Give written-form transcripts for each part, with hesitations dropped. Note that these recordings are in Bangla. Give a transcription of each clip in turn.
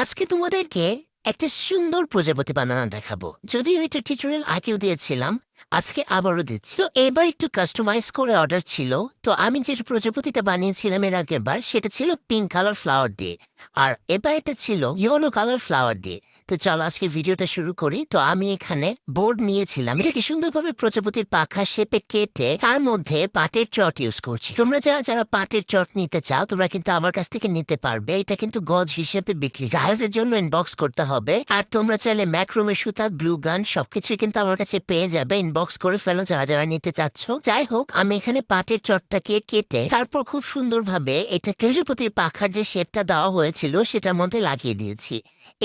আজকে তোমাদেরকে একটা সুন্দর প্রজাপতি বানানো দেখাবো। যদিও এটা টিউটোরিয়াল আগেও দিয়েছিলাম, আজকে আবারও দিচ্ছি। তো এবার একটু কাস্টমাইজ করে অর্ডার ছিল। তো আমি যে প্রজাপতিটা বানিয়েছিলাম এর আগের বার, সেটা ছিল পিঙ্ক কালার ফ্লাওয়ার দিয়ে, আর এবার এটা ছিল ইয়েলো কালার ফ্লাওয়ার দিয়ে। তো চলো আজকে ভিডিওটা শুরু করি। তো আমি এখানে বোর্ড নিয়েছিলাম, এটাকে সুন্দরভাবে প্রজাপতির পাখা শেপে কেটে তার মধ্যে পাটের চট ইউজ করছি। তোমরা যারা যারা পাটের চট নিতে চাও তোমরা কিন্তু আমার কাছ থেকে নিতে পারবে। এটা কিন্তু গজ হিসেবে বিক্রি, গাইজের জন্য ইনবক্স করতে হবে। আর তোমরা চাইলে ম্যাক্রোমে সুতা, গ্লু গান সবকিছুই কিন্তু আমার কাছে পেয়ে যাবে। ইনবক্স করে ফেলো যারা যারা নিতে চাচ্ছ। যাই হোক, আমি এখানে পাটের চটটাকে কেটে তারপর খুব সুন্দরভাবে এটা প্রজাপতির পাখার যে শেপটা দেওয়া হয়েছিল সেটার মধ্যে লাগিয়ে দিয়েছি।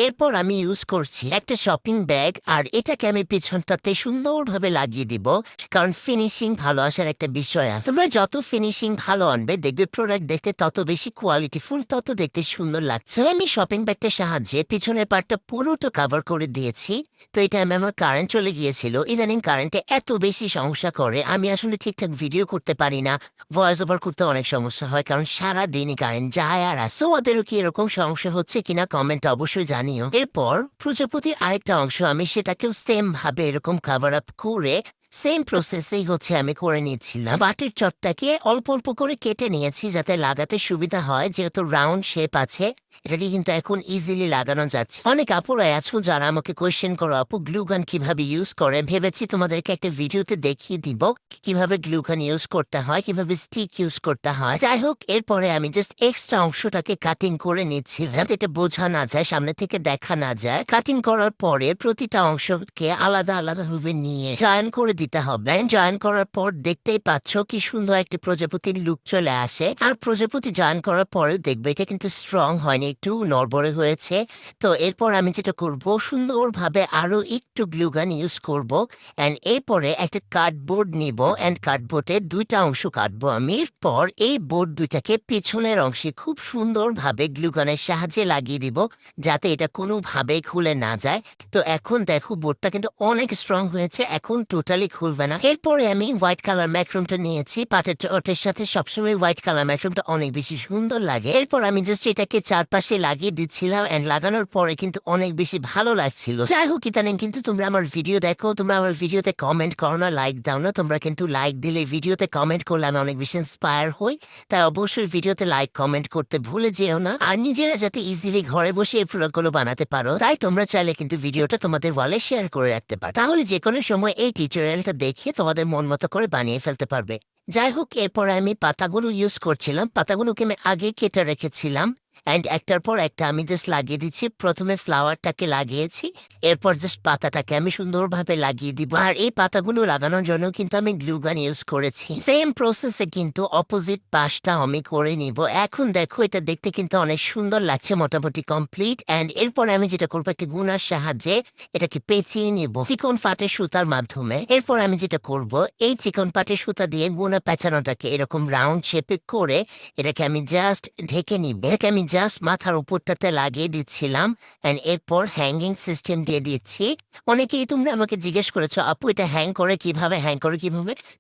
এরপর আমি ইউজ করছি একটা শপিং ব্যাগ, আর এটাকে আমি পিছনটাতে সুন্দরভাবে লাগিয়ে দিব, কারণ ফিনিশিং ভালো আসার একটা বিষয় আছে। তোমরা যত ফিনিশিং ভালো আনবে দেখবে প্রোডাক্ট দেখতে তত বেশি কোয়ালিটিফুল, তত দেখতে সুন্দর লাগছে। আমি শপিং ব্যাগটার সাহায্যে পিছনের পার্টটা পুরোটা কভার করে দিয়েছি। তো এটা আমার কারেন্ট চলে গিয়েছিল, ইদানিং কারেন্টে এত বেশি সমস্যা করে আমি আসলে ঠিকঠাক ভিডিও করতে পারি না, ভয়েস ওভার করতে অনেক সমস্যা হয়, কারণ সারাদিনই কারেন্ট যায় আর আসে। ওদেরও কি এরকম সমস্যা হচ্ছে কিনা কমেন্টে অবশ্যই জানিও। এরপর প্রজাপতির আরেকটা অংশ আমি সেটাকেও সেম ভাবে এরকম কভার আপ করে সেম প্রসেসেই আমি করে নিয়েছিলাম। বাটির চটটাকে অল্প অল্প করে কেটে নিয়েছি যাতে লাগাতে সুবিধা হয়, যেহেতু রাউন্ড শেপ আছে এটাকে কিন্তু এখন ইজিলি লাগানো যাচ্ছে। অনেক আপুরা আছো যারা আমাকে কোয়েশ্চেন করো, আপু গ্লুগান কিভাবে ইউজ করে। ভেবেছি তোমাদেরকে একটা ভিডিওতে দেখিয়ে দিব কিভাবে গ্লুগান ইউজ করতে হয়, কিভাবে স্টিক ইউজ করতে হয়। যাই হোক, এরপরে আমি জাস্ট এক্সট্রা অংশটাকে কাটিং করে নিচ্ছিলাম যাতে এটা বোঝা না যায়, সামনে থেকে দেখা না যায়। কাটিং করার পরে প্রতিটা অংশকে আলাদা আলাদা ভাবে নিয়ে জয়েন করে দিতে হবে। জয়েন করার পর দেখতেই পাচ্ছ কি সুন্দর একটা প্রজাপতির লুক চলে আসে। আর প্রজাপতি জয়েন করার পরে দেখবে এটা কিন্তু স্ট্রং হয়নি, একটু নড়বড়ে হয়েছে। তো এরপর আমি যেটা করব, সুন্দরভাবে আরো একটু গ্লুগান ইউজ করব, অ্যান্ড এরপরে একটা কার্ডবোর্ড নিব, অ্যান্ড কার্ডবোর্ডের দুইটা অংশ কাটবো আমি। এরপর এই বোর্ড দুইটাকে পিছনের অংশে খুব সুন্দরভাবে গ্লুগানের সাহায্যে লাগিয়ে দিব যাতে এটা কোনোভাবেই খুলে না যায়। তো এখন দেখো বোর্ডটা কিন্তু অনেক স্ট্রং হয়েছে, এখন টোটালি খুলবে না। এরপরে আমি হোয়াইট কালার ম্যাক্রুমটা নিয়েছি। পাটের চটের সাথে সবসময় হোয়াইট কালার ম্যাক্রুমটা অনেক বেশি সুন্দর লাগে। এরপর আমি জাস্ট এটাকে চারপাশে লাগিয়ে দিচ্ছিলাম, এন্ড লাগানোর পরে কিন্তু অনেক বেশি ভালো লাগছিল। যাই হোক, ইদানিং কিন্তু তোমরা আমার ভিডিও দেখো, তোমরা আমার ভিডিওতে কমেন্ট করো না, লাইক দাও না। তোমরা কিন্তু লাইক দিলে, ভিডিওতে কমেন্ট করলে আমি অনেক বেশি ইন্সপায়ার হই। তাই অবশ্যই ভিডিওতে লাইক কমেন্ট করতে ভুলে যেও না। আর নিজেরা যাতে ইজিলি ঘরে বসে এই প্রোডাক্টগুলো বানাতে পারো, তাই তোমরা চাইলে কিন্তু ভিডিওটা তোমাদের ওয়ালে শেয়ার করে রাখতে পারো। তাহলে যে কোনো সময় এই টিউটোরিয়ালটা দেখে তোমাদের মন মতো করে বানিয়ে ফেলতে পারবে। যাই হোক, এরপর আমি পাতাগুলো ইউজ করছিলাম। পাতাগুলোকে আমি আগে কেটে রেখেছিলাম, অ্যান্ড একটার পর একটা আমি জাস্ট লাগিয়ে দিচ্ছি। প্রথমে ফ্লাওয়ারটাকে লাগিয়েছি, এরপর জাস্ট পাতাটাকে আমি সুন্দরভাবে লাগিয়ে দিব। আর এই পাতাগুলো লাগানোর জন্য কিন্তু আমি গ্লুগান ইউজ করেছি। সেম প্রসেসে কিন্তু অপোজিট পাশটা আমি করে নিব। এখন দেখো এটা দেখতে কিন্তু অনেক সুন্দর লাগছে, মোটামুটি কমপ্লিট। অ্যান্ড এরপর আমি যেটা করবো, একটা গুনার সাহায্যে এটাকে পেঁচিয়ে নিব চিকন পাটের সুতার মাধ্যমে। এরপর আমি যেটা করব, এই চিকন পাটের সুতা দিয়ে গুনা পেঁচানোটাকে এরকম রাউন্ড শেপে করে এটাকে আমি জাস্ট ঢেকে নিব। এটাকে আমি জাস্ট মাথার উপরটাতে লাগিয়ে দিচ্ছিলাম, অ্যান্ড এরপর হ্যাঙ্গিং সিস্টেম দিয়ে দিচ্ছি। অনেকেই তোমরা আমাকে জিজ্ঞেস করেছো, আপু এটা হ্যাং করে কিভাবে,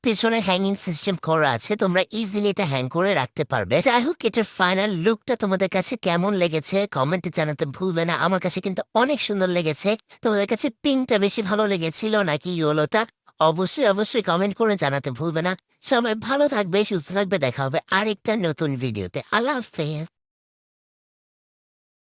পিছনে হ্যাঙ্গিং সিস্টেম করা আছে, তোমরা ইজিলি এটা হ্যাং করে রাখতে পারবে। যাই হোক, এটার ফাইনাল লুকটা তোমাদের কাছে কেমন লেগেছে কমেন্টে জানাতে ভুলবে না। আমার কাছে কিন্তু অনেক সুন্দর লেগেছে। তোমাদের কাছে পিঙ্কটা বেশি ভালো লেগেছিল নাকি ইয়েলোটা? অবশ্যই অবশ্যই কমেন্ট করে জানাতে ভুলবে না। সবাই ভালো থাকবে, সুস্থ থাকবে, দেখা হবে আরেকটা নতুন ভিডিওতে। আল্লাহ হাফেজ।